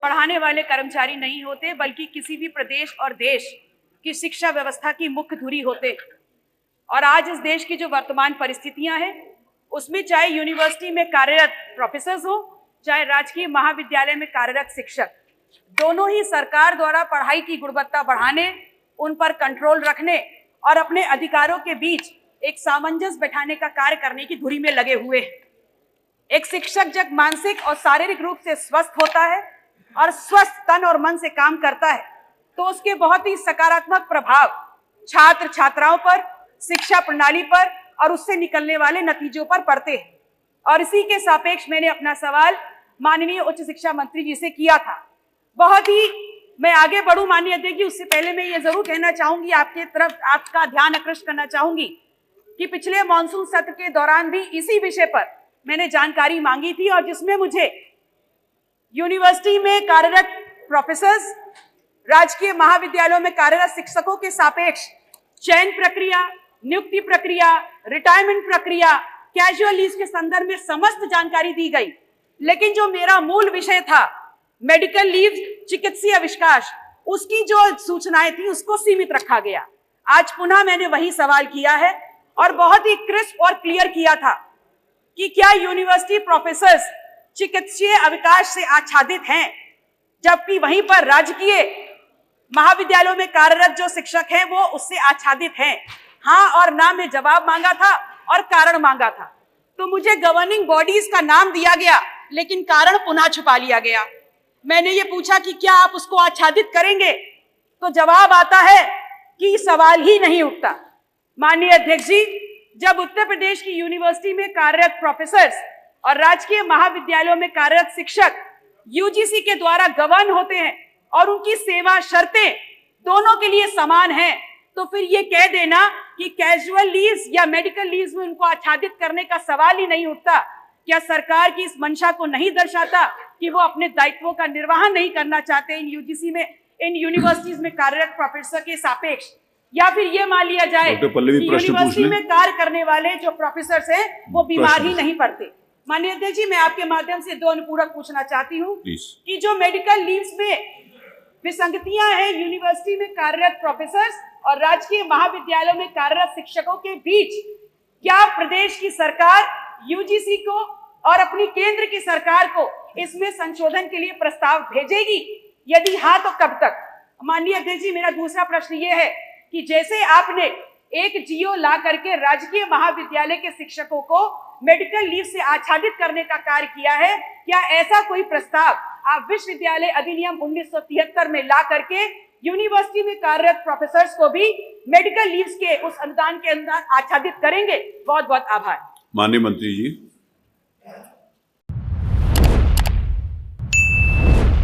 पढ़ाने वाले कर्मचारी नहीं होते, बल्कि किसी भी प्रदेश और देश की शिक्षा व्यवस्था की मुख्य धुरी होते। और आज इस देश की जो वर्तमान परिस्थितियां हैं, उसमें चाहे यूनिवर्सिटी में कार्यरत प्रोफेसर्स हो, चाहे राजकीय महाविद्यालय में कार्यरत शिक्षक, दोनों ही सरकार द्वारा पढ़ाई की गुणवत्ता बढ़ाने, उन पर कंट्रोल रखने और अपने अधिकारों के बीच एक सामंजस्य बैठाने का कार्य करने की धुरी में लगे हुए हैं। एक शिक्षक जब मानसिक और शारीरिक रूप से स्वस्थ होता है और स्वस्थ तन और मन से काम करता है, तो उसके बहुत ही सकारात्मक प्रभाव छात्र छात्राओं पर, शिक्षा प्रणाली पर और उससे निकलने वाले नतीजों पर पड़ते हैं। और इसी के सापेक्ष मैंने अपना सवाल माननीय उच्च शिक्षा मंत्री जी से किया था। बहुत ही मैं आगे बढ़ूं माननीय अध्यक्ष जी, उससे पहले मैं ये जरूर कहना चाहूंगी, आपके तरफ आपका ध्यान आकृष्ट करना चाहूंगी कि पिछले मानसून सत्र के दौरान भी इसी विषय पर मैंने जानकारी मांगी थी, और जिसमें मुझे यूनिवर्सिटी में कार्यरत प्रोफेसर्स, राजकीय महाविद्यालयों में कार्यरत शिक्षकों के सापेक्ष चयन प्रक्रिया, नियुक्ति प्रक्रिया, रिटायरमेंट प्रक्रिया, कैजुअल लीव के संदर्भ में समस्त जानकारी दी गई। लेकिन जो मेरा मूल विषय था, मेडिकल लीव, चिकित्सीय अवकाश, उसकी जो सूचनाएं थी उसको सीमित रखा गया। आज पुनः मैंने वही सवाल किया है और बहुत ही क्रिस्प और क्लियर किया था कि क्या यूनिवर्सिटी प्रोफेसर्स चिकित्सीय अवकाश से आच्छादित हैं, जबकि वहीं पर राजकीय महाविद्यालयों में कार्यरत जो शिक्षक हैं वो उससे आच्छादित हैं। हाँ और ना में जवाब मांगा था और कारण मांगा था। तो मुझे गवर्निंग बॉडीज का नाम दिया गया, लेकिन कारण पुनः छुपा लिया गया। मैंने ये पूछा कि क्या आप उसको आच्छादित करेंगे, तो जवाब आता है कि सवाल ही नहीं उठता। माननीय अध्यक्ष जी, जब उत्तर प्रदेश की यूनिवर्सिटी में कार्यरत प्रोफेसर्स और राजकीय महाविद्यालयों में कार्यरत शिक्षक यूजीसी के द्वारा गवर्न होते हैं और उनकी सेवा शर्तें दोनों के लिए समान हैं, तो फिर ये कह देना कि कैजुअल लीव्स या मेडिकल लीव्स में उनको आच्छादित करने का सवाल ही नहीं उठता, क्या सरकार की इस मंशा को नहीं दर्शाता कि वो अपने दायित्वों का निर्वहन नहीं करना चाहते इन यूजीसी में, इन यूनिवर्सिटीज में कार्यरत प्रोफेसर के सापेक्ष? या फिर ये मान लिया जाए कि यूनिवर्सिटी में कार्य करने वाले जो प्रोफेसर हैं वो बीमार ही नहीं पड़ते? माननीय अध्यक्ष जी, मैं आपके माध्यम से दो अनुपूरक पूछना चाहती हूँ कि जो मेडिकल लीव्स में विसंगतियां हैं यूनिवर्सिटी में कार्यरत प्रोफेसर्स और राजकीय महाविद्यालयों में कार्यरत शिक्षकों के बीच, क्या प्रदेश की सरकार यूजीसी को और अपनी केंद्र की सरकार को इसमें संशोधन के लिए प्रस्ताव भेजेगी? यदि हाँ, तो कब तक? माननीय अध्यक्ष जी, मेरा दूसरा प्रश्न ये है कि जैसे आपने एक जियो ला करके राजकीय महाविद्यालय के शिक्षकों को मेडिकल लीव से आच्छादित करने का कार्य किया है, क्या ऐसा कोई प्रस्ताव आप विश्वविद्यालय अधिनियम 1973 में ला करके यूनिवर्सिटी में कार्यरत प्रोफेसर्स को भी मेडिकल लीव्स के उस अनुदान के अंदर आच्छादित करेंगे? बहुत बहुत आभार। माननीय मंत्री जी।